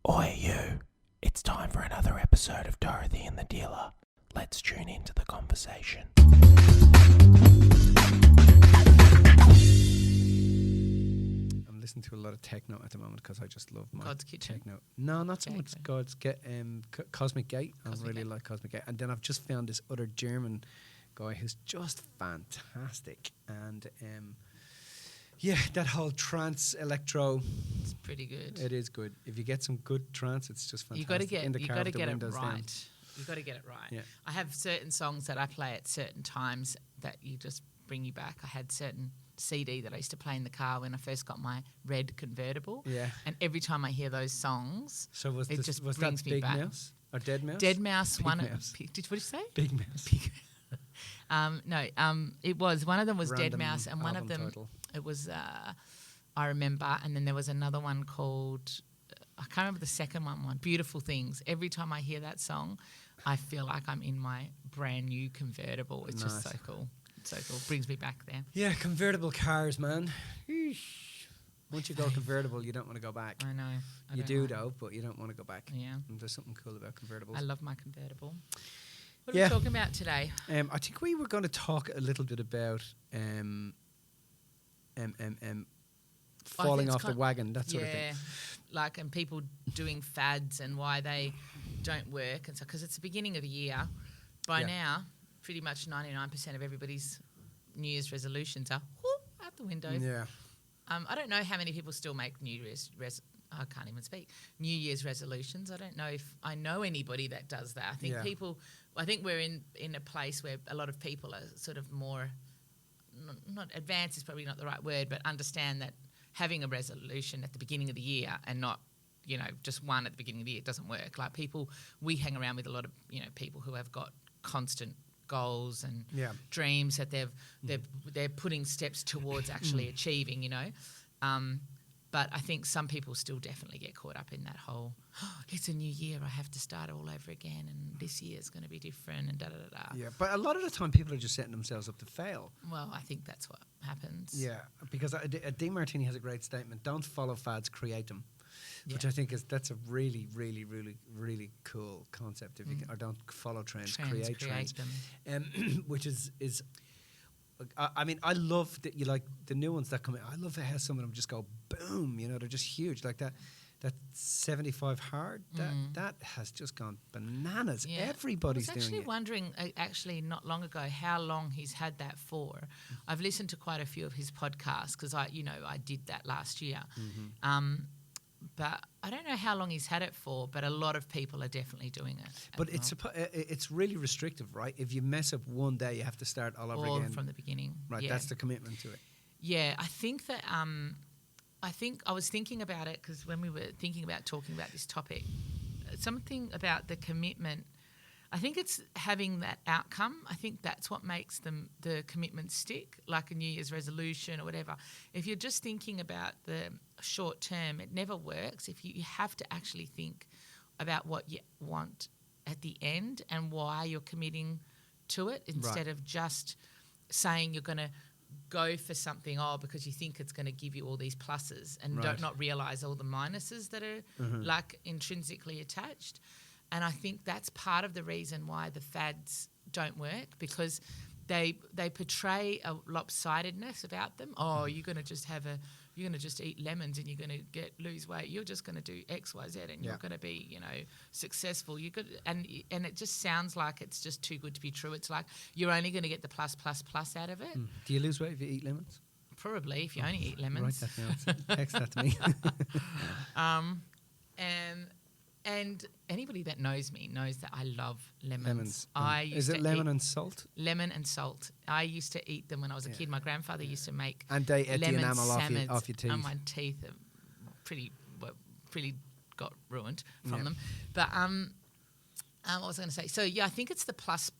Oi you, it's time for another episode of Dorothy and the Dealer. Let's tune into the conversation. I'm listening to a lot of techno at the moment because I just love my God's Kitchen. techno. No, not so Okay, much okay. God's Cosmic Gate. I Cosmic really Gate. like Cosmic Gate. And then I've just found this other German guy who's just fantastic. And yeah, that whole trance electro, It's pretty good. it is good. If you get some good trance, it's just fantastic. You got to get in the you car got to with the get it windows down. right. You got to get it right. Yeah. I have certain songs that I play at certain times that you just bring you back. I had certain CD that I used to play in the car when I first got my red convertible. Yeah. And every time I hear those songs, So was it this, just was brings that me Big back. Mouse or Dead Mouse? Dead Mouse Big one. Mouse. What did you say? Big Mouse. It was one of them was Dead Random Mouse, and one of album them title. it was I remember, and then there was another one called I can't remember the second one. Beautiful Things. Every time I hear that song, I feel like I'm in my brand new convertible. It's just so Nice. cool. So cool. Brings me back there. Yeah, convertible cars, man. Once you go convertible, you don't want to go back. I know. I You don't do like- though, but you don't want to go back. Yeah. And there's something cool about convertibles. I love my convertible. What are Yeah. we talking about today? I think we were going to talk a little bit about falling it's off the kind- wagon, that sort of thing. Yeah, like and people doing fads and why they don't work and so because it's the beginning of the year. By Yeah. now, pretty much 99% of everybody's New Year's resolutions are out the window. Yeah. I don't know how many people still make New Year's I can't even speak. New Year's resolutions. I don't know if I know anybody that does that. I think Yeah. I think we're in a place where a lot of people are sort of more not advanced is probably not the right word, but understand that having a resolution at the beginning of the year and not, just one at the beginning of the year doesn't work. Like we hang around with a lot of, people who have got constant goals and Yeah. dreams that they're putting steps towards actually achieving, But I think some people still definitely get caught up in that whole, it's a new year, I have to start all over again and this year is going to be different and da-da-da-da. Yeah, but a lot of the time people are just setting themselves up to fail. Well, I think that's what happens. Yeah, because DeMartini has a great statement, don't follow fads, create them. Which Yeah. I think that's a really, really, really, really cool concept. If you can, or don't follow trends, create trends. them. Which is I mean, I love that you like the new ones that come out. I love how some of them just go boom. They're just huge like that. That 75 hard that has just gone bananas. Yeah. Everybody's I was doing actually it. wondering, not long ago, how long he's had that for. I've listened to quite a few of his podcasts because I did that last year. But I don't know how long he's had it for, but a lot of people are definitely doing it. But it's really restrictive, right? If you mess up one day, you have to start all over all again. from the beginning. Right, Yeah. that's the commitment to it. Yeah, I think that I was thinking about it because when we were thinking about talking about this topic, something about the commitment. I think it's having that outcome. I think that's what makes the commitment stick, like a New Year's resolution or whatever. If you're just thinking about the short term, it never works. If you have to actually think about what you want at the end and why you're committing to it instead of just saying you're going to go for something because you think it's going to give you all these pluses and Right. don't not realise all the minuses that are like intrinsically attached. And I think that's part of the reason why the fads don't work because they portray a lopsidedness about them. Oh, you're going to just eat lemons and you're going to lose weight. You're just going to do X, Y, Z, and you're going to be, successful. And it just sounds like it's just too good to be true. It's like you're only going to get the plus out of it. Do you lose weight if you eat lemons? Probably if you only eat lemons. Write that down. Text that to me. And anybody that knows me knows that I love lemons. Lemons. I Is used it to lemon eat and salt? lemon and salt. I used to eat them when I was a kid. My grandfather used to make And they ate the lemon enamel off your salmons, teeth. and my teeth are pretty got ruined from Yeah. them. But what was I going to say? So yeah, I think it's the plus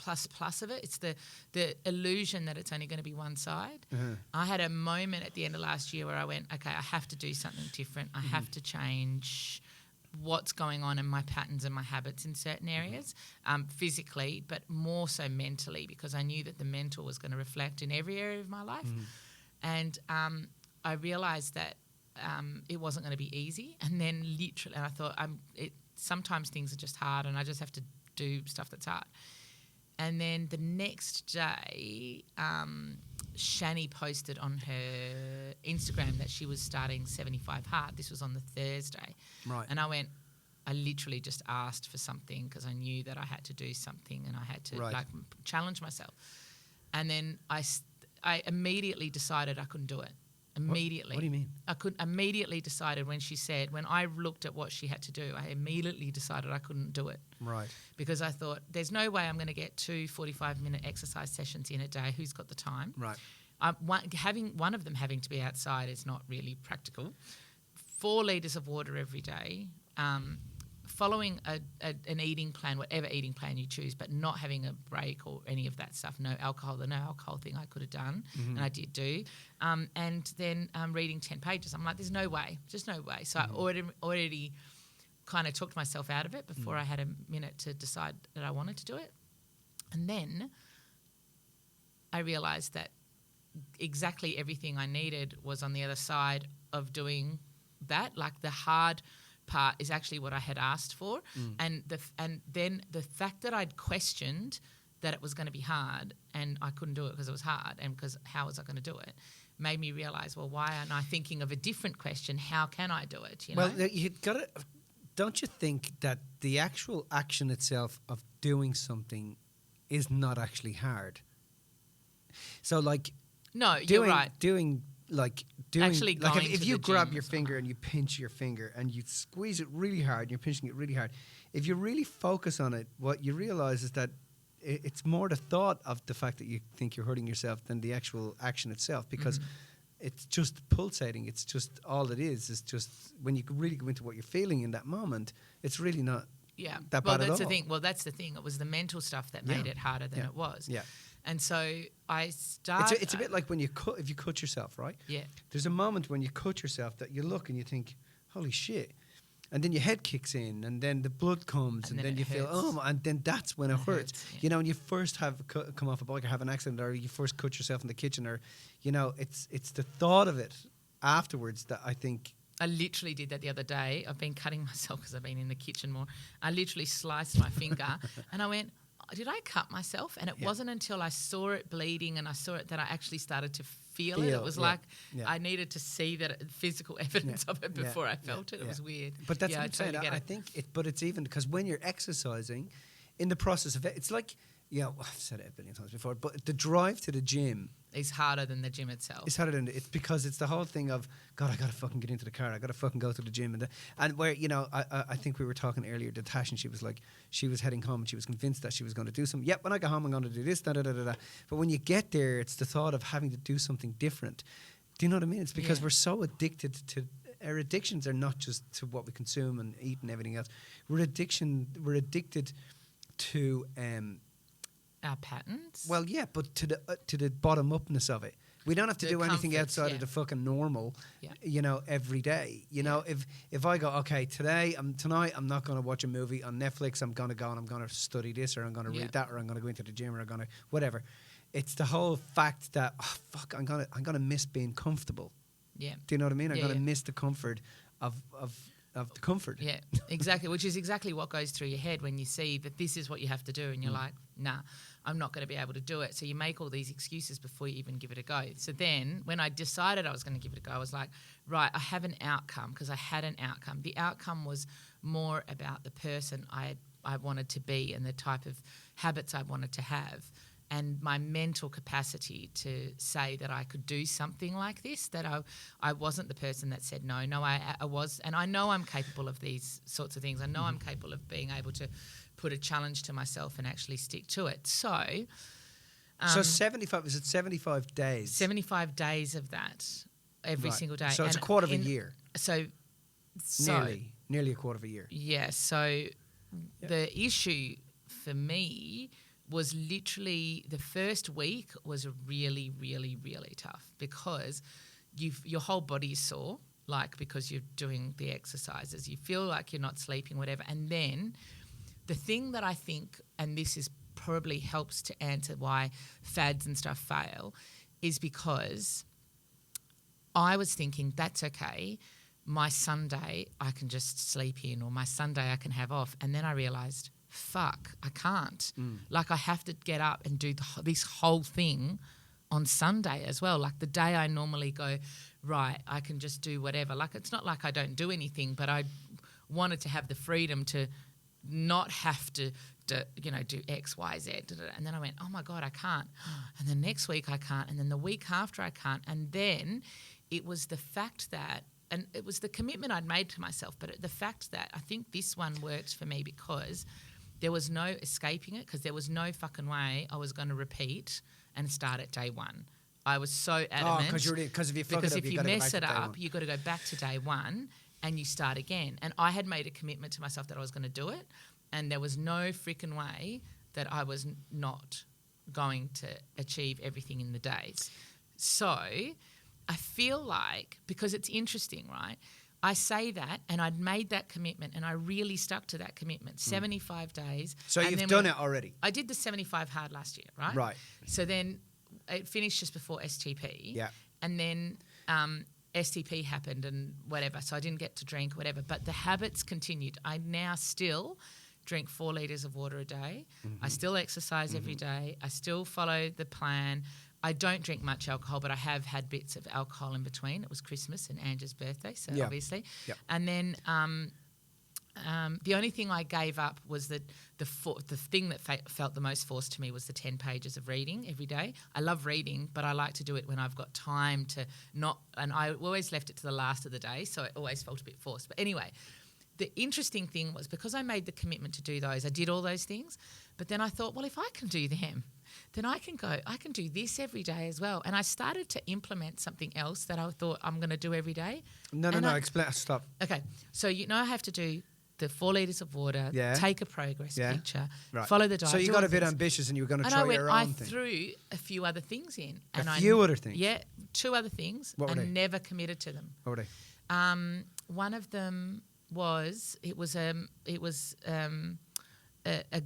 of it. It's the illusion that it's only going to be one side. I had a moment at the end of last year where I went, okay, I have to do something different. I have to change what's going on in my patterns and my habits in certain areas, physically, but more so mentally, because I knew that the mental was going to reflect in every area of my life. And I realised that it wasn't going to be easy. And then literally, and I thought, sometimes things are just hard and I just have to do stuff that's hard. And then the next day, Shani posted on her Instagram that she was starting 75 Hard. This was on the Thursday. Right. And I literally just asked for something because I knew that I had to do something and I had to challenge myself. And then I immediately decided I couldn't do it. Immediately. What do you mean? I could immediately decided when I looked at what she had to do, I immediately decided I couldn't do it. Right. Because I thought, there's no way I'm going to get 2 45-minute exercise sessions in a day. Who's got the time? Right. One of them having to be outside is not really practical. 4 litres of water every day. Following an eating plan, whatever eating plan you choose, but not having a break or any of that stuff. No alcohol, the no alcohol thing I could have done, and I did do. And then reading 10 pages. I'm like, there's no way, just no way. So I already kind of talked myself out of it before I had a minute to decide that I wanted to do it. And then I realised that exactly everything I needed was on the other side of doing that. Like the hard part is actually what I had asked for, and then the fact that I'd questioned that it was going to be hard and I couldn't do it because it was hard and because how was I going to do it made me realise, well, why aren't I thinking of a different question? How can I do it? You know? Well, you've got to. Don't you think that the actual action itself of doing something is not actually hard? So, like, no, you're right. Actually like going if to you the grab gym your is finger hard. and you pinch your finger and you squeeze it really hard and you're pinching it really hard, if you really focus on it, what you realise is that it's more the thought of the fact that you think you're hurting yourself than the actual action itself, because it's just pulsating. It's just all it is. It's just when you really go into what you're feeling in that moment, it's really not that bad at all. That's the thing. It was the mental stuff that made it harder than it was. Yeah. And so I started. It's a bit like when if you cut yourself, right? Yeah. There's a moment when you cut yourself that you look and you think, holy shit. And then your head kicks in and then the blood comes and then you feel, and then that's when it hurts. Yeah. You know, when you first have come off a bike or have an accident or you first cut yourself in the kitchen or, you know, it's the thought of it afterwards that I think. I literally did that the other day. I've been cutting myself because I've been in the kitchen more. I literally sliced my finger and I went, did I cut myself? And it wasn't until I saw it bleeding and I saw it that I actually started to feel it. It was like I needed to see that physical evidence of it before I felt it. It was weird. But that's what I'm saying. I think but it's even because when you're exercising, in the process of it, it's like, I've said it a billion times before, but the drive to the gym is harder than the gym itself. It's harder than it's because it's the whole thing of, God, I gotta fucking get into the car. I gotta fucking go to the gym and where I think we were talking earlier to Tash and she was like, she was heading home and she was convinced that she was going to do something. Yep, when I go home I'm going to do this. Da, da, da, da, da. But when you get there, it's the thought of having to do something different. Do you know what I mean? It's because we're so addicted to. Our addictions are not just to what we consume and eat and everything else. We're addicted to. Our patterns? Well, yeah, but to the bottom upness of it. We don't have to do anything outside of the fucking normal, every day. You know, if I go, okay, tonight I'm not going to watch a movie on Netflix. I'm going to go and I'm going to study this or I'm going to read that or I'm going to go into the gym or I'm going to whatever. It's the whole fact that, I'm going to miss being comfortable. Yeah. Do you know what I mean? I'm going to miss the comfort of the comfort. Yeah, exactly, which is exactly what goes through your head when you see that this is what you have to do and you're like, nah, I'm not going to be able to do it. So you make all these excuses before you even give it a go. So then when I decided I was going to give it a go, I was like, right, I have an outcome because I had an outcome. The outcome was more about the person I wanted to be and the type of habits I wanted to have. And my mental capacity to say that I could do something like this, that I wasn't the person that said no. No, I was. And I know I'm capable of these sorts of things. I know I'm capable of being able to put a challenge to myself and actually stick to it. So 75, is it 75 days? 75 days of that every single day. So it's a quarter of a year. So nearly a quarter of a year. Yeah. So the issue for me was literally the first week was really, really, really tough because your whole body is sore, like because you're doing the exercises. You feel like you're not sleeping, whatever. And then the thing that I think, and this is probably helps to answer why fads and stuff fail, is because I was thinking, that's okay. My Sunday I can just sleep in, or my Sunday I can have off. And then I realised, fuck, I can't. Like, I have to get up and do this whole thing on Sunday as well. Like, the day I normally go, right, I can just do whatever. Like, it's not like I don't do anything, but I wanted to have the freedom to not have to do X, Y, Z. And then I went, oh my God, I can't. And then next week I can't. And then the week after I can't. And then it was the fact that, and it was the commitment I'd made to myself, but the fact that I think this one worked for me because there was no escaping it, because there was no fucking way I was going to repeat and start at day one. I was so adamant. Because if you fuck it up, if you mess it up, you've got to go back to day one and you start again. And I had made a commitment to myself that I was going to do it, and there was no freaking way that I was not going to achieve everything in the days. So I feel like, because it's interesting, right? I say that, and I'd made that commitment, and I really stuck to that commitment. 75 days. So you've done it already. I did the 75 hard last year, right? Right. So then it finished just before STP. Yeah. And then STP happened and whatever, so I didn't get to drink, whatever. But the habits continued. I now still drink 4 litres of water a day. I still exercise every day. I still follow the plan. I don't drink much alcohol, but I have had bits of alcohol in between. It was Christmas and Angie's birthday, so obviously. Yep. And then the only thing I gave up was the thing that felt the most forced to me was the 10 pages of reading every day. I love reading, but I like to do it when I've got time to not, and I always left it to the last of the day, so it always felt a bit forced. But anyway, the interesting thing was, because I made the commitment to do those, I did all those things, but then I thought, well, if I can do them, then I can do this every day as well. And I started to implement something else that I thought I'm going to do every day. No, explain, stop. Okay, so I have to do the 4 litres of water, take a progress picture, follow the diet. So you got a bit ambitious and you were going to try your own thing. I threw a few other things in. Other things? Yeah, 2 other things. What were they? Never committed to them. What were they? One of them was a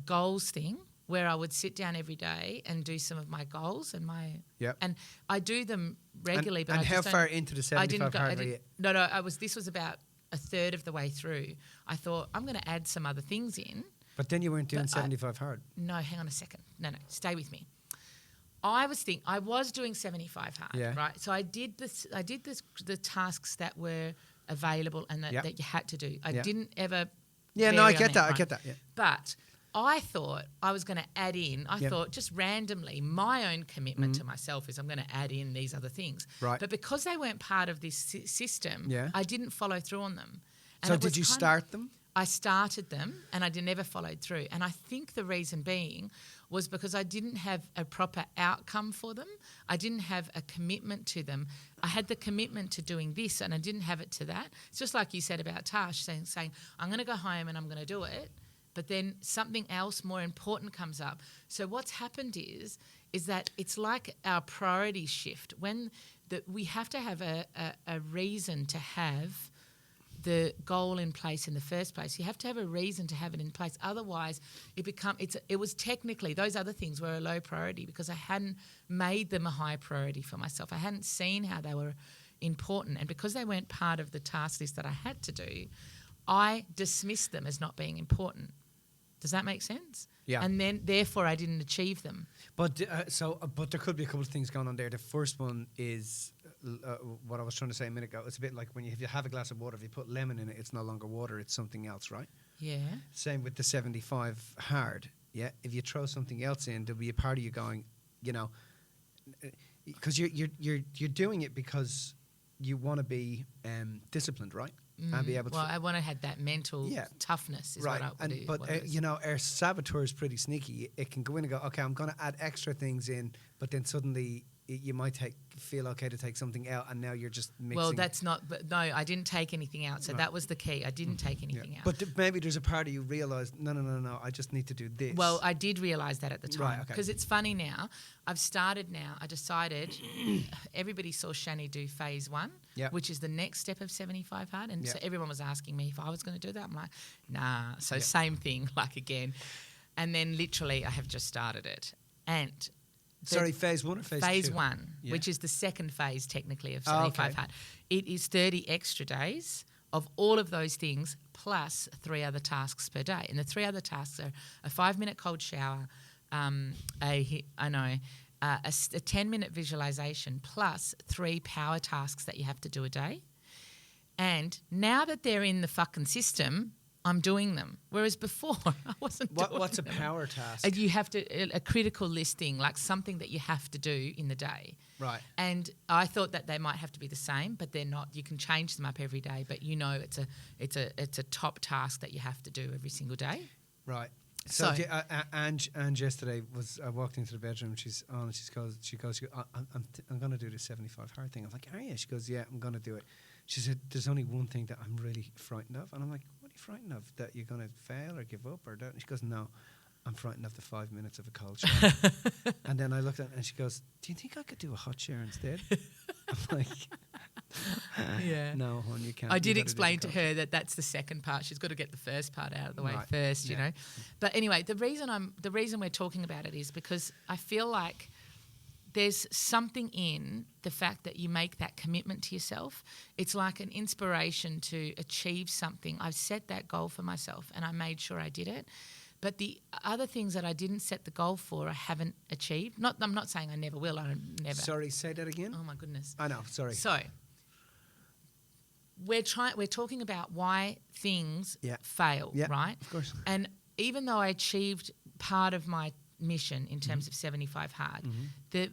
goals thing, where I would sit down every day and do some of my goals and and I do them regularly. But how far into the 75 hard were you? No. This was about a third of the way through. I thought, I'm going to add some other things in. But then you weren't doing 75 hard. No, hang on a second. No, stay with me. I was doing 75 hard, right? So I did the tasks that were available and that you had to do. I didn't ever. Yeah, no, I get that. Yeah. But I thought I was going to add in, I thought just randomly, my own commitment to myself is I'm going to add in these other things. Right. But because they weren't part of this system, I didn't follow through on them. And so did you start them? I started them and I never followed through. And I think the reason being was because I didn't have a proper outcome for them. I didn't have a commitment to them. I had the commitment to doing this and I didn't have it to that. It's just like you said about Tash, saying I'm going to go home and I'm going to do it. But then something else more important comes up. So what's happened is that it's like our priorities shift. We have to have a reason to have the goal in place in the first place. You have to have a reason to have it in place. Otherwise, it was technically, those other things were a low priority because I hadn't made them a high priority for myself. I hadn't seen how they were important. And because they weren't part of the task list that I had to do, I dismissed them as not being important. Does that make sense? Yeah. And then, therefore, I didn't achieve them. But there could be a couple of things going on there. The first one is what I was trying to say a minute ago. It's a bit like if you have a glass of water, if you put lemon in it, it's no longer water, it's something else, right? Yeah. Same with the 75 hard. Yeah. If you throw something else in, there'll be a part of you going, because you're doing it because you want to be disciplined, right? And be able to. Well, I want to have that mental toughness. Is right. What I do. But our saboteur is pretty sneaky. It can go in and go, okay, I'm going to add extra things in, but then suddenly you might feel okay to take something out, and now you're just mixing. Well, that's not. But no, I didn't take anything out. So that was the key. I didn't take anything out. But maybe there's a part of you realised, no, I just need to do this. Well, I did realise that at the time. Right, okay. Because it's funny now. I've started now. I decided, everybody saw Shani do phase 1, which is the next step of 75 hard. And so everyone was asking me if I was going to do that. I'm like, nah. So same thing, like again. And then literally I have just started it. And Sorry, phase 1 or phase 2? Phase 1, Yeah. which is the second phase technically of Oh, 75 okay. hard. It is 30 extra days of all of those things plus 3 other tasks per day. And the 3 other tasks are a 5-minute cold shower, a 10-minute visualization plus 3 power tasks that you have to do a day. And now that they're in the fucking system, I'm doing them. Whereas before, I wasn't doing them. What's a power task? And you have to, a critical listing, like something that you have to do in the day. Right. And I thought that they might have to be the same, but they're not. You can change them up every day, but it's a top task that you have to do every single day. Right. So Ange yesterday was, I walked into the bedroom. She's on, and she goes, I'm going to do the 75 hard thing. I'm like, are you? She goes, yeah, I'm going to do it. She said, there's only one thing that I'm really frightened of. And I'm like, what are you frightened of? That you're going to fail or give up or that? And she goes, no, I'm frightened of the 5 minutes of a cold shower. And then I looked at her and she goes, do you think I could do a hot shower instead? I'm like, Yeah. no, hon, you can't. I did explain to her that that's the second part. She's got to get the first part out of the way first, you know. But anyway, the reason we're talking about it is because I feel like there's something in the fact that you make that commitment to yourself. It's like an inspiration to achieve something. I've set that goal for myself and I made sure I did it. But the other things that I didn't set the goal for, I haven't achieved. I'm not saying I never will. I never. Sorry, say that again. Oh my goodness. I know. Sorry. So we're talking about why things fail, right? Of course. And even though I achieved part of my mission in terms of 75 hard, the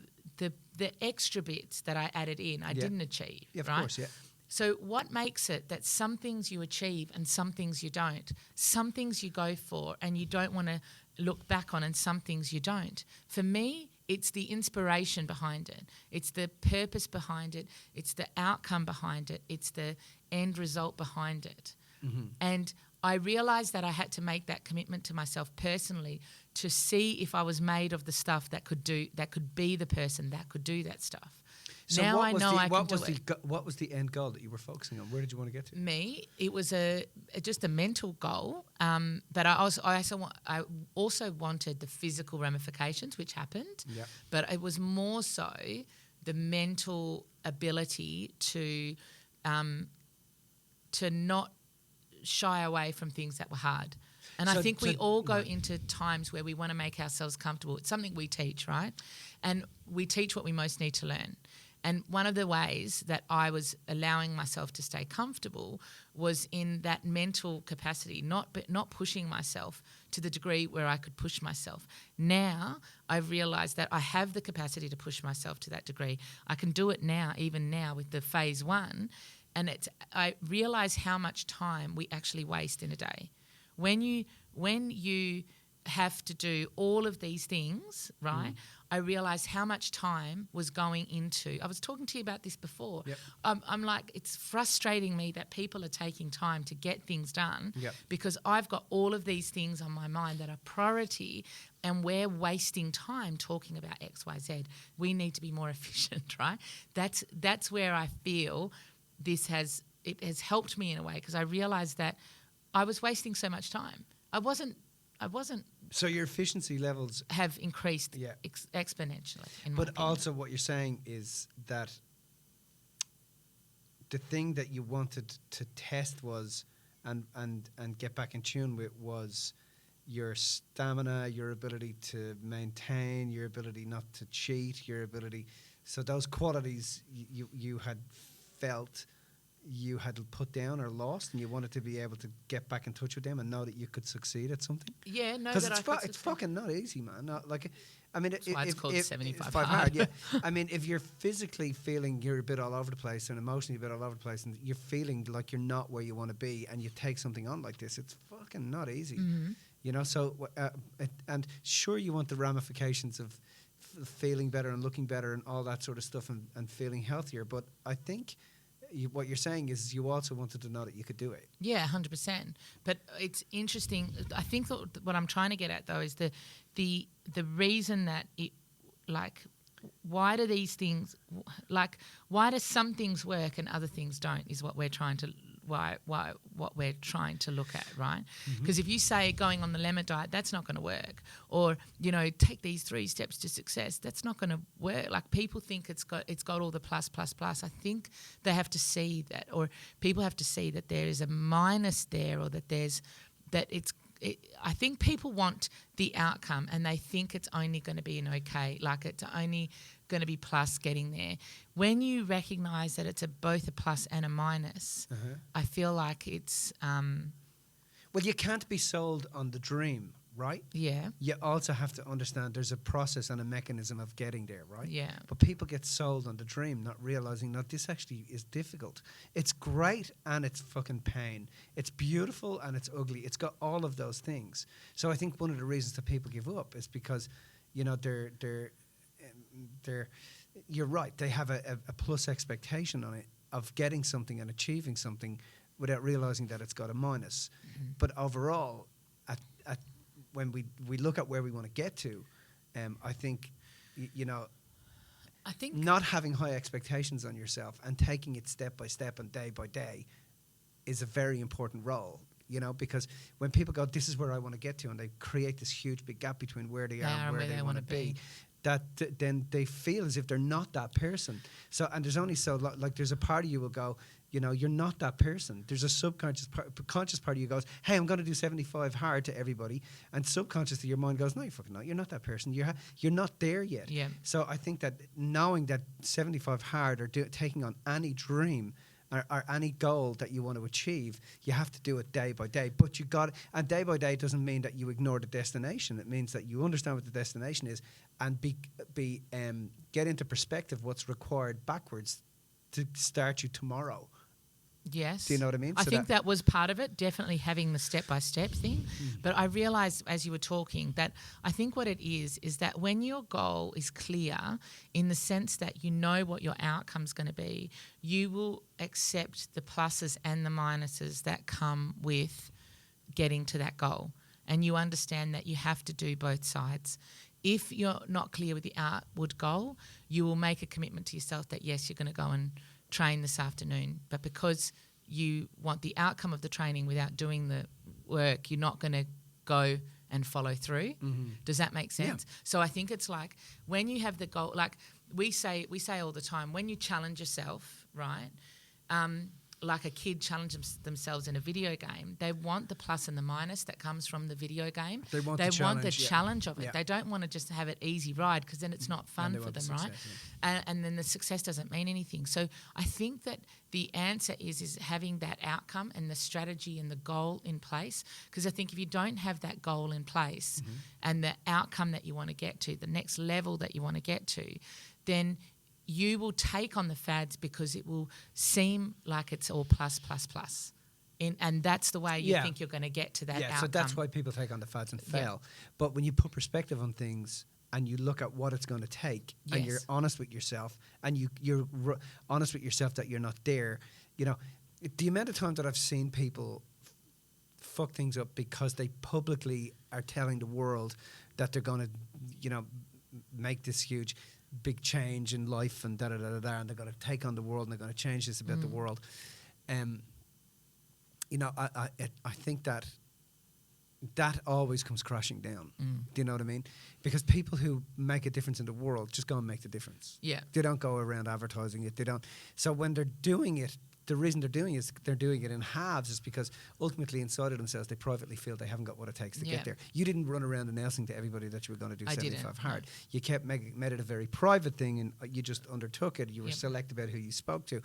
extra bits that I added in, I didn't achieve. Yeah, of right? course, yeah. So what makes it that some things you achieve and some things you don't? Some things you go for and you don't want to look back on, and some things you don't. For me, it's the inspiration behind it. It's the purpose behind it. It's the outcome behind it. It's the end result behind it. And I realised that I had to make that commitment to myself personally to see if I was made of the stuff that could be the person that could do that stuff. So now what I was know the, I what can was do the it. go- what was the end goal that you were focusing on? Where did you want to get to? Me, it was just a mental goal, but I also wanted the physical ramifications, which happened. Yeah. But it was more so the mental ability to not shy away from things that were hard. And I think we all go into times where we want to make ourselves comfortable. It's something we teach, right? And we teach what we most need to learn. And one of the ways that I was allowing myself to stay comfortable was in that mental capacity, not pushing myself to the degree where I could push myself. Now I've realised that I have the capacity to push myself to that degree. I can do it now, even now with the phase 1. And I realise how much time we actually waste in a day. When you have to do all of these things, right, I realised how much time was going into... I was talking to you about this before. Yep. I'm like, it's frustrating me that people are taking time to get things done because I've got all of these things on my mind that are priority and we're wasting time talking about X, Y, Z. We need to be more efficient, right? That's where I feel it has helped me in a way because I realised that I was wasting so much time. I wasn't. So your efficiency levels have increased exponentially. In my But opinion. also what you're saying is that the thing that you wanted to test was and get back in tune with was your stamina, your ability to maintain, your ability not to cheat, your ability. So those qualities you had felt you had put down or lost, and you wanted to be able to get back in touch with them and know that you could succeed at something. Yeah, no, because that it's fucking not easy, man. Not like, I mean, That's why it's called 75 hard. hard. Yeah, I mean, if you're physically feeling you're a bit all over the place and emotionally a bit all over the place, and you're feeling like you're not where you want to be, and you take something on like this, it's fucking not easy. You know, so and sure, you want the ramifications of feeling better and looking better and all that sort of stuff, and feeling healthier, but I think. What you're saying is you also wanted to know that you could do it. Yeah, 100%. But it's interesting. I think what I'm trying to get at, though, is the reason that it, like, why do these things, like, why do some things work and other things don't, is what we're trying to what we're trying to look at, right? Because if you say going on the lemon diet, that's not going to work, or take these 3 steps to success, that's not going to work. Like, people think it's got all the plus. I think they have to see that, or people have to see that there is a minus there, or that I think people want the outcome, and they think it's only going to be an okay, like it's only going to be plus getting there. When you recognise that it's both a plus and a minus, I feel like it's... well, you can't be sold on the dream, right? Yeah. You also have to understand there's a process and a mechanism of getting there, right? Yeah. But people get sold on the dream, not realising that this actually is difficult. It's great and it's fucking pain. It's beautiful and it's ugly. It's got all of those things. So I think one of the reasons that people give up is because, they're you're right. They have a plus expectation on it of getting something and achieving something without realising that it's got a minus. But overall, when we look at where we want to get to, I think, I think not having high expectations on yourself and taking it step by step and day by day is a very important role. Because when people go, this is where I want to get to, and they create this huge big gap between where they are and where they want to be, that then they feel as if they're not that person. So, and there's only there's a part of you will go, you're not that person. There's a conscious part of you goes, hey, I'm going to do 75 hard to everybody, and subconsciously your mind goes, no, you're fucking not. You're not that person. You're not there yet. Yeah. So I think that knowing that 75 hard or taking on any dream or any goal that you want to achieve, you have to do it day by day. But and day by day doesn't mean that you ignore the destination. It means that you understand what the destination is and get into perspective what's required backwards to start you tomorrow. Yes. Do you know what I mean? I think that was part of it, definitely having the step-by-step thing. But I realised as you were talking that I think what it is that when your goal is clear, in the sense that you know what your outcome's going to be, you will accept the pluses and the minuses that come with getting to that goal. And you understand that you have to do both sides. If you're not clear with the outward goal, you will make a commitment to yourself that, yes, you're going to go and train this afternoon, but because you want the outcome of the training without doing the work, you're not going to go and follow through. Does that make sense? Yeah. So I think it's like when you have the goal, like we say all the time, when you challenge yourself, right? Like a kid challenges themselves in a video game, they want the plus and the minus that comes from the video game. They want the challenge of it. Yeah. They don't want to just have it easy ride, because then it's not fun for them, right? And then the success doesn't mean anything. So I think that the answer is having that outcome and the strategy and the goal in place. Because I think if you don't have that goal in place and the outcome that you want to get to, the next level that you want to get to, then you will take on the fads because it will seem like it's all plus. And that's the way you think you're going to get to that outcome. So that's why people take on the fads and fail. But when you put perspective on things and you look at what it's going to take, and you're honest with yourself, and you're honest with yourself that you're not there, the amount of times that I've seen people fuck things up because they publicly are telling the world that they're going to, make this huge big change in life and and they're going to take on the world and they're going to change this about the world. I think that always comes crashing down. Do you know what I mean? Because people who make a difference in the world just go and make the difference. Yeah. They don't go around advertising it. They don't. So when they're doing it, the reason they're doing it in halves is because ultimately inside of themselves they privately feel they haven't got what it takes to get there. You didn't run around announcing to everybody that you were going to do 75 hard. No. You kept made it a very private thing, and you just undertook it. You were select about who you spoke to,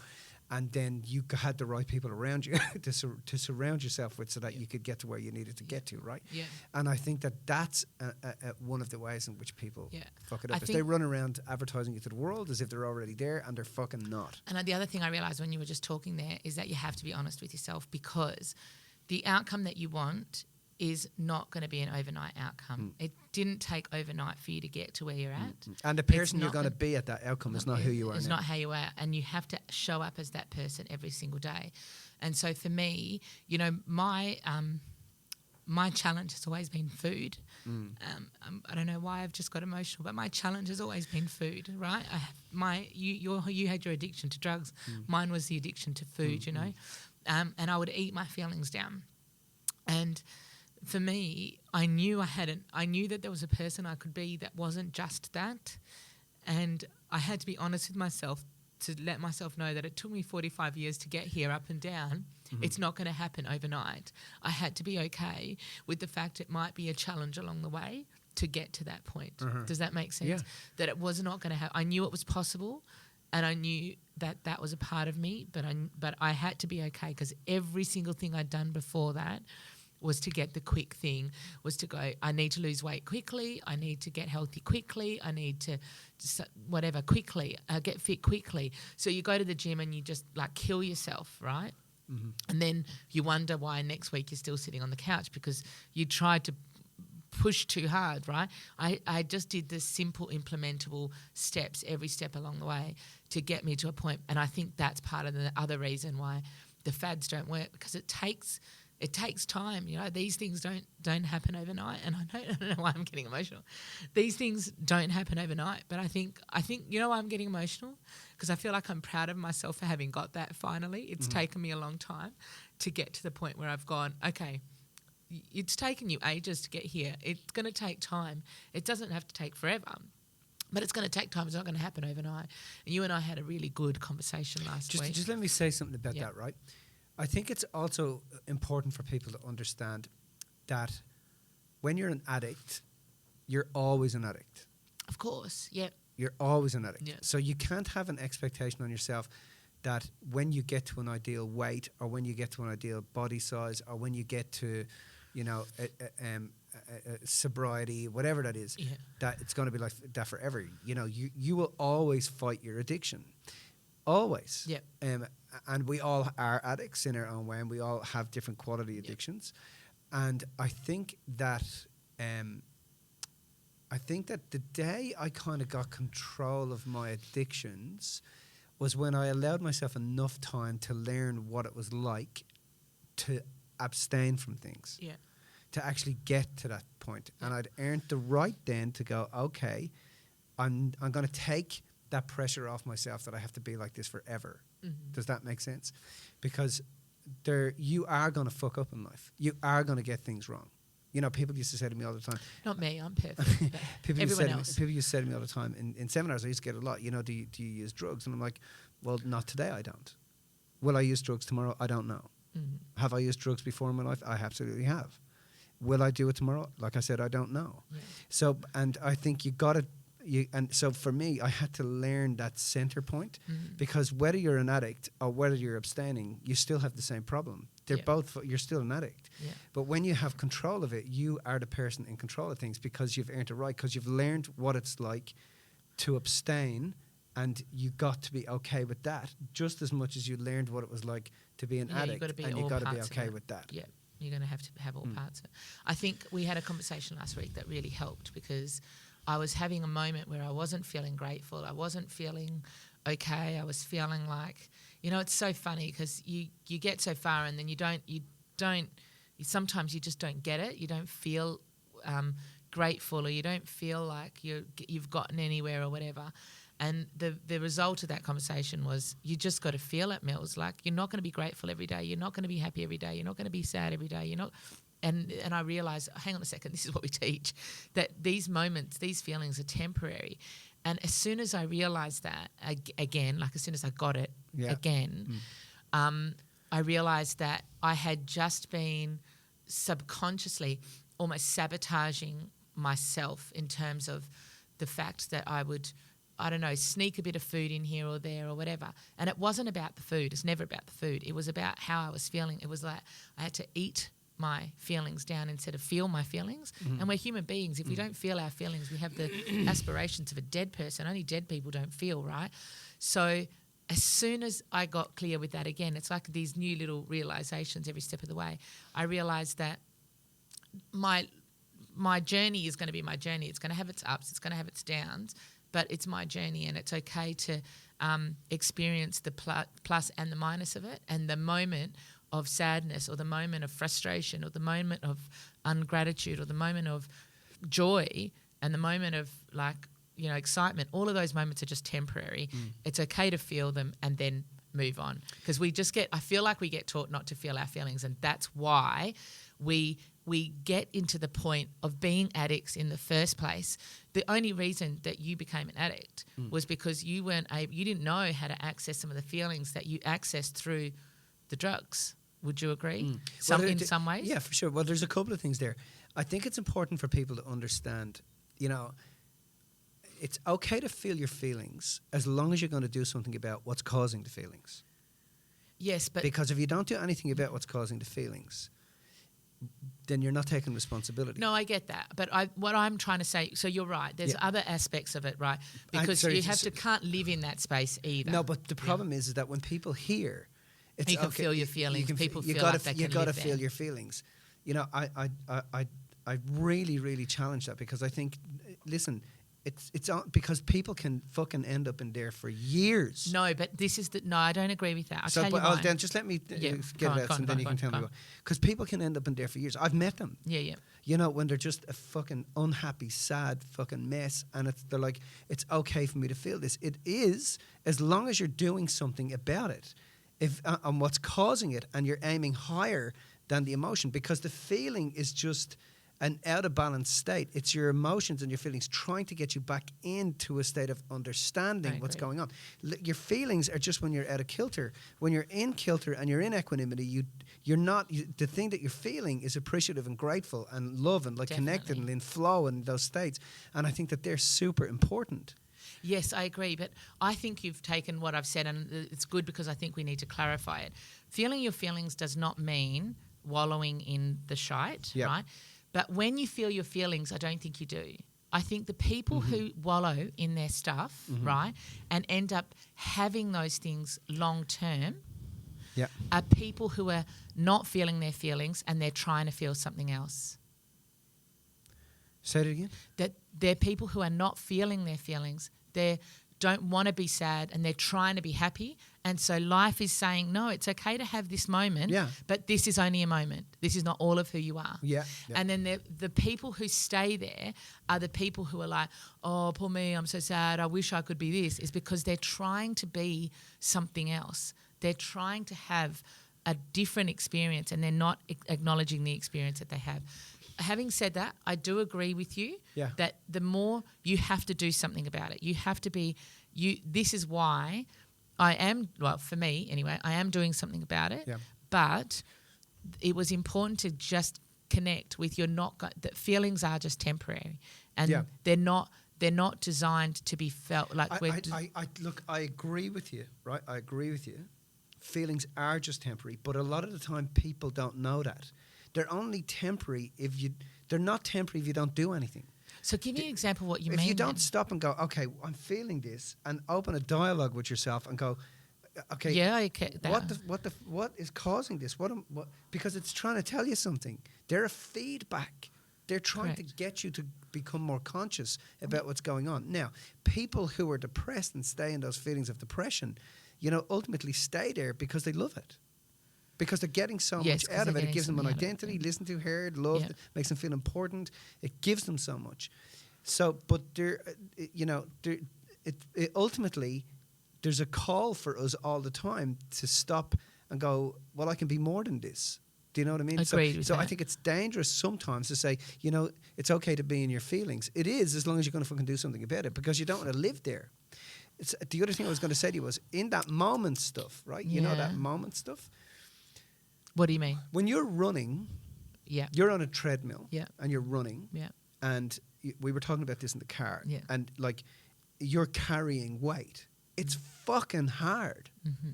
and then you had the right people around you to surround yourself with, so that you could get to where you needed to get to, right? Yeah. And I think that that's one of the ways in which people fuck it up. They run around advertising it to the world as if they're already there, and they're fucking not. And the other thing I realised when you were just talking there is that you have to be honest with yourself, because the outcome that you want is not going to be an overnight outcome. It didn't take overnight for you to get to where you're at. And the person you're going to be at that outcome is not who you are. It's not how you are. And you have to show up as that person every single day. And so for me, my challenge has always been food. I don't know why I've just got emotional, but my challenge has always been food, right? You had your addiction to drugs. Mine was the addiction to food, and I would eat my feelings down. And for me, I knew that there was a person I could be that wasn't just that. And I had to be honest with myself to let myself know that it took me 45 years to get here up and down. It's not going to happen overnight. I had to be okay with the fact it might be a challenge along the way to get to that point. Does that make sense? Yeah. That it was not going to happen. I knew it was possible, and I knew that that was a part of me, but I had to be okay, because every single thing I'd done before that was to get the quick thing, was to go, I need to lose weight quickly, I need to get healthy quickly, I need to whatever quickly, get fit quickly. So you go to the gym and you just like kill yourself, right? And then you wonder why next week you're still sitting on the couch because you tried to push too hard, right? I just did the simple implementable steps every step along the way to get me to a point. And I think that's part of the other reason why the fads don't work, because it takes time. You know, these things don't happen overnight. And I don't know why I'm getting emotional. These things don't happen overnight. But I think you know why I'm getting emotional? Because I feel like I'm proud of myself for having got that finally. It's taken me a long time to get to the point where I've gone, okay, it's taken you ages to get here. It's going to take time. It doesn't have to take forever. But it's going to take time. It's not going to happen overnight. And you and I had a really good conversation last week. Just let me say something about that, right? I think it's also important for people to understand that when you're an addict, you're always an addict. Of course, yep. You're always an addict. Yeah. So you can't have an expectation on yourself that when you get to an ideal weight, or when you get to an ideal body size, or when you get to, you know, sobriety, whatever that is, that it's going to be like that forever. You know, you will always fight your addiction. Always. Yep. And we all are addicts in our own way, and we all have different quality addictions. And I think that the day I kind of got control of my addictions was when I allowed myself enough time to learn what it was like to abstain from things. Yeah. To actually get to that point. And I'd earned the right then to go, okay, I'm going to take that pressure off myself that I have to be like this forever. Does that make sense? Because you are going to fuck up in life. You are going to get things wrong. You know, people used to say to me all the time. Not me, I'm perfect. People everyone else. People used to say to me all the time in seminars. I used to get a lot. You know, do you use drugs? And I'm like, well, not today. I don't. Will I use drugs tomorrow? I don't know. Have I used drugs before in my life? I absolutely have. Will I do it tomorrow? Like I said, I don't know. Yeah. So, and I think and so for me, I had to learn that center point, because whether you're an addict or whether you're abstaining, you still have the same problem. They're both, you're still an addict. Yeah. But when you have control of it, you are the person in control of things, because you've earned it right, because you've learned what it's like to abstain, and you got to be okay with that just as much as you learned what it was like to be an addict, and you got to be okay with that. Yeah. You're going to have all parts of it. I think we had a conversation last week that really helped, because I was having a moment where I wasn't feeling grateful. I wasn't feeling okay. I was feeling like, you know, it's so funny because you get so far and then you sometimes you just don't get it. You don't feel grateful, or you don't feel like you've gotten anywhere or whatever. And the result of that conversation was, you just got to feel it, Mills. Like, you're not going to be grateful every day. You're not going to be happy every day. You're not going to be sad every day. You're not. And I realised, hang on a second, this is what we teach, that these moments, these feelings are temporary. And as soon as I realised that, again, like as soon as I got it again, I realised that I had just been subconsciously almost sabotaging myself in terms of the fact that I would, I don't know, sneak a bit of food in here or there or whatever. And it wasn't about the food. It's never about the food. It was about how I was feeling. It was like I had to eat my feelings down instead of feel my feelings. And we're human beings. If we don't feel our feelings, we have the aspirations of a dead person. Only dead people don't feel, right? So as soon as I got clear with that again, it's like these new little realizations every step of the way. I realized that my journey is going to be my journey. It's going to have its ups. It's going to have its downs. But it's my journey, and it's okay to experience the plus and the minus of it, and the moment of sadness, or the moment of frustration, or the moment of ungratitude, or the moment of joy, and the moment of, like, you know, excitement. All of those moments are just temporary. It's okay to feel them and then move on, because I feel like we get taught not to feel our feelings, and that's why we get into the point of being addicts in the first place. The only reason that you became an addict was because you didn't know how to access some of the feelings that you accessed through the drugs. Would you agree? In some ways? Yeah, for sure. Well, there's a couple of things there. I think it's important for people to understand, it's okay to feel your feelings as long as you're going to do something about what's causing the feelings. Yes, but... Because if you don't do anything about what's causing the feelings, then you're not taking responsibility. No, I get that. But what I'm trying to say, so you're right. There's other aspects of it, right? Because can't live in that space either. No, but the problem is that when people hear... You can feel your feelings. People feel like they can live there. You got to feel your feelings. I really, really challenge that, because I think, listen, it's because people can fucking end up in there for years. No, but I don't agree with that. I'll tell you why. Then just let me get it out, and then you can tell me why. Because people can end up in there for years. I've met them. Yeah. When they're just a fucking unhappy, sad fucking mess, and they're like, it's okay for me to feel this. It is, as long as you're doing something about it. If on what's causing it, and you're aiming higher than the emotion, because the feeling is just an out of balance state. It's your emotions and your feelings trying to get you back into a state of understanding what's going on. Your feelings are just when you're out of kilter. When you're in kilter and you're in equanimity, you're not. The thing that you're feeling is appreciative and grateful and love and connected and in flow and those states. And I think that they're super important. Yes, I agree, but I think you've taken what I've said, and it's good because I think we need to clarify it. Feeling your feelings does not mean wallowing in the shite, right? But when you feel your feelings, I don't think you do. I think the people who wallow in their stuff, right, and end up having those things long term are people who are not feeling their feelings and they're trying to feel something else. Say it again? That they're people who are not feeling their feelings. They don't want to be sad and they're trying to be happy. And so life is saying, no, it's okay to have this moment, but this is only a moment. This is not all of who you are. And then the people who stay there are the people who are like, oh, poor me, I'm so sad, I wish I could be this, is because they're trying to be something else. They're trying to have a different experience and they're not acknowledging the experience that they have. Having said that, I do agree with you that the more you have to do something about it. You have to be this is why I am, for me anyway, I am doing something about it. But it was important to just connect with that feelings are just temporary, and they're not designed to be felt like I agree with you, right? I agree with you. Feelings are just temporary, but a lot of the time people don't know that. They're only temporary they're not temporary if you don't do anything. So give me an example of what you mean. If you don't stop and go, okay, I'm feeling this, and open a dialogue with yourself and go, okay, I get that. What is causing this? Because it's trying to tell you something. They're a feedback. They're trying to get you to become more conscious about what's going on. Now, people who are depressed and stay in those feelings of depression, ultimately stay there because they love it. Because they're getting so much out of it. It gives them an identity, listened to, heard, loved, makes them feel important. It gives them so much. So, but ultimately, there's a call for us all the time to stop and go, well, I can be more than this. Do you know what I mean? Agreed with that. I think it's dangerous sometimes to say, it's okay to be in your feelings. It is, as long as you're going to fucking do something about it, because you don't want to live there. The other thing I was going to say to you was, in that moment stuff, right? You know that moment stuff? What do you mean? When you're running, you're on a treadmill and you're running, and we were talking about this in the car, and you're carrying weight. It's fucking hard.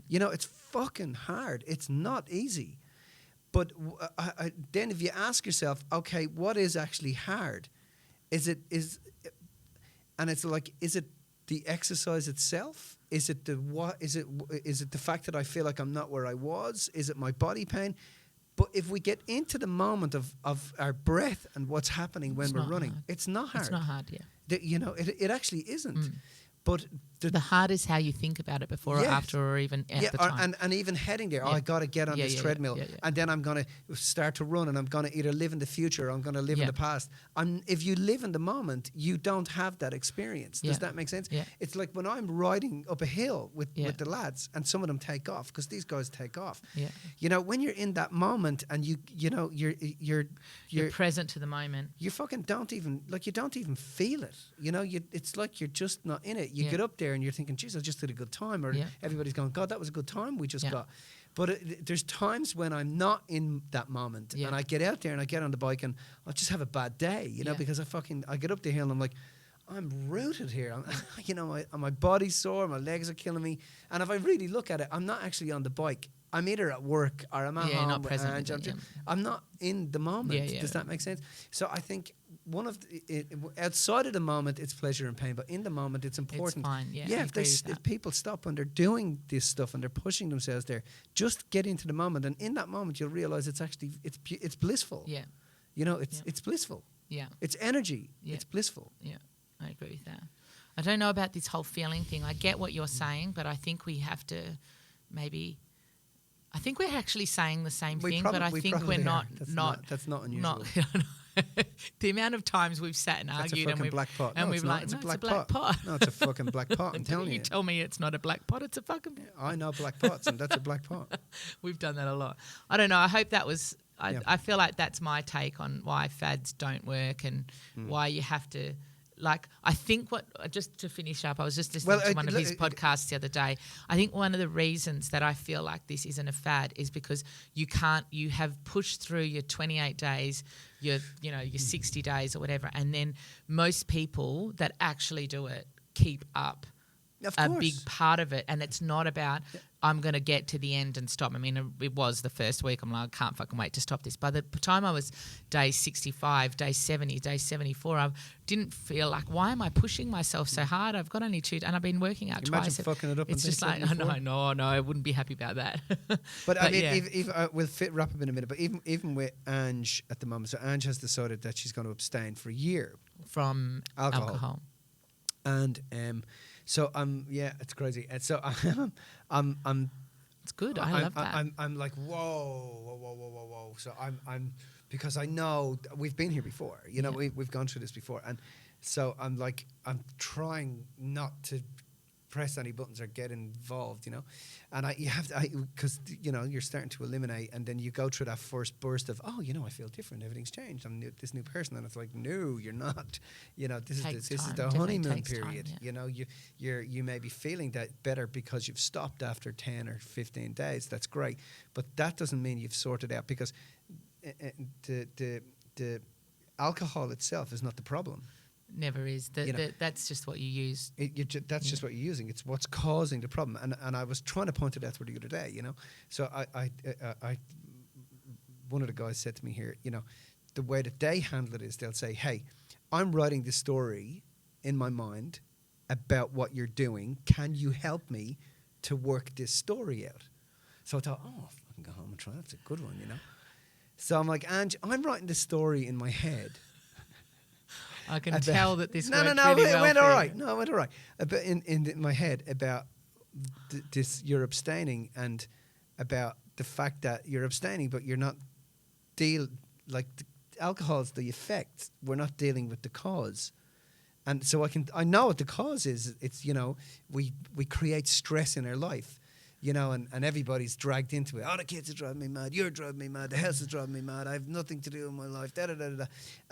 It's fucking hard. It's not easy. But then if you ask yourself, okay, what is actually hard? Is it the exercise itself? Is it the fact that I feel like I'm not where I was? Is it my body pain? But if we get into the moment of our breath and what's happening when we're running, it's not hard. It's not hard, It actually isn't. But the hard is how you think about it before or after or even at the time. And even heading there, I got to get on this treadmill, and then I'm going to start to run, and I'm going to either live in the future or I'm going to live in the past. If you live in the moment, you don't have that experience. Does that make sense? Yeah. It's like when I'm riding up a hill with the lads, and some of them take off, because these guys take off. Yeah. You know, when you're in that moment and you're present to the moment. You fucking don't even feel it. You know, it's like you're just not in it. You get up there and you're thinking, geez, I just had a good time. Or everybody's going, God, that was a good time we just got. But there's times when I'm not in that moment, and I get out there and I get on the bike and I just have a bad day, you know, because I get up the hill and I'm like, I'm rooted here. My body's sore, my legs are killing me. And if I really look at it, I'm not actually on the bike. I'm either at work or I'm at home. Not present. I'm not in the moment. Does that make sense? So I think outside of the moment, it's pleasure and pain, but in the moment, it's important. It's fine. If people stop when they're doing this stuff and they're pushing themselves there, just get into the moment, and in that moment, you'll realize it's actually it's blissful. Yeah. You know, it's blissful. Yeah. It's energy. Yeah. It's blissful. Yeah, I agree with that. I don't know about this whole feeling thing. I get what you're saying, but I think we have to maybe. I think we're actually saying the same thing, but I think we're not. That's not unusual. The amount of times we've sat and argued and we've black pot. And we've like, it's no, a black pot. No, it's a fucking black pot. I'm telling you. You tell me it's not a black pot. It's a fucking. I know black pots, and that's a black pot. We've done that a lot. I don't know. I hope that was. I feel like that's my take on why fads don't work and why you have to. Like, I think just to finish up, I was just listening to one of his podcasts the other day. I think one of the reasons that I feel like this isn't a fad is because you have pushed through your 28 days, your 60 days or whatever, and then most people that actually do it keep up a big part of it. And it's not about, I'm going to get to the end and stop. I mean, it was the first week. I'm like, I can't fucking wait to stop this. By the time I was day 65, day 70, day 74, I didn't feel like, why am I pushing myself so hard? I've got only 2, and I've been working out twice. Imagine fucking it up. It's just like, no, I wouldn't be happy about that. But I mean, we'll wrap up in a minute. But even with Ange at the moment, so Ange has decided that she's going to abstain for a year from alcohol. And so it's crazy. And so I'm it's good. I love that. I'm like whoa. So I'm because I know we've been here before. You know, we've gone through this before, and so I'm trying not to press any buttons or get involved, you know, and you have to, because you're starting to eliminate, and then you go through that first burst of, I feel different, everything's changed, I'm this new person, and it's like, no, you're not, this is the honeymoon period. Time, you know, you may be feeling that better because you've stopped after 10 or 15 days. That's great, but that doesn't mean you've sorted out, because the alcohol itself is not the problem. Never is. That's just what you use. That's just what you're using. It's what's causing the problem. And I was trying to point to that the other day, you know. So I one of the guys said to me here, the way that they handle it is they'll say, hey, I'm writing this story in my mind about what you're doing. Can you help me to work this story out? So I thought, I'll fucking go home and try. That's a good one, you know. So I'm like, Ange, I'm writing this story in my head. I can tell that this it went all right. No, it went all right. But in my head about this, you're abstaining, and about the fact that you're abstaining, but you're not alcohol's the effect. We're not dealing with the cause. And so I know what the cause is. It's, we create stress in our life. And everybody's dragged into it. Oh, the kids are driving me mad. You're driving me mad. The house is driving me mad. I have nothing to do in my life.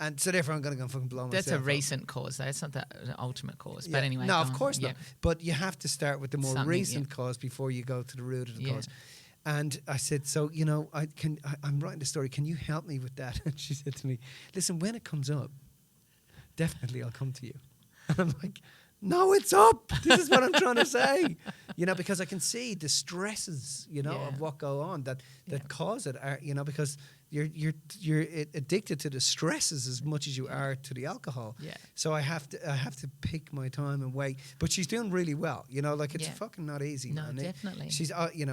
And so therefore, I'm going to go and fucking blow myself. That's a recent cause, though. It's not the ultimate cause. But anyway. No, of course not. But you have to start with the more recent cause before you go to the root of the cause. And I said, so, I'm writing the story. Can you help me with that? And she said to me, listen, when it comes up, definitely I'll come to you. And I'm like, no, it's up. This is what I'm trying to say. Because I can see the stresses, of what go on that cause it. Because you're addicted to the stresses as much as you are to the alcohol. Yeah. So I have to pick my time and wait. But she's doing really well. It's fucking not easy. No, man. Definitely. She's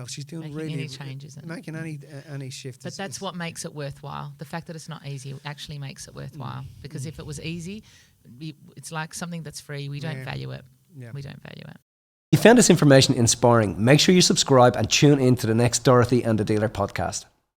she's doing making really any changes. Making any shifts. But that's what makes it worthwhile. The fact that it's not easy actually makes it worthwhile. Because if it was easy, it's like something that's free. We don't value it. Yeah. We don't value it. If you found this information inspiring, make sure you subscribe and tune in to the next Dorothy and the Dealer podcast.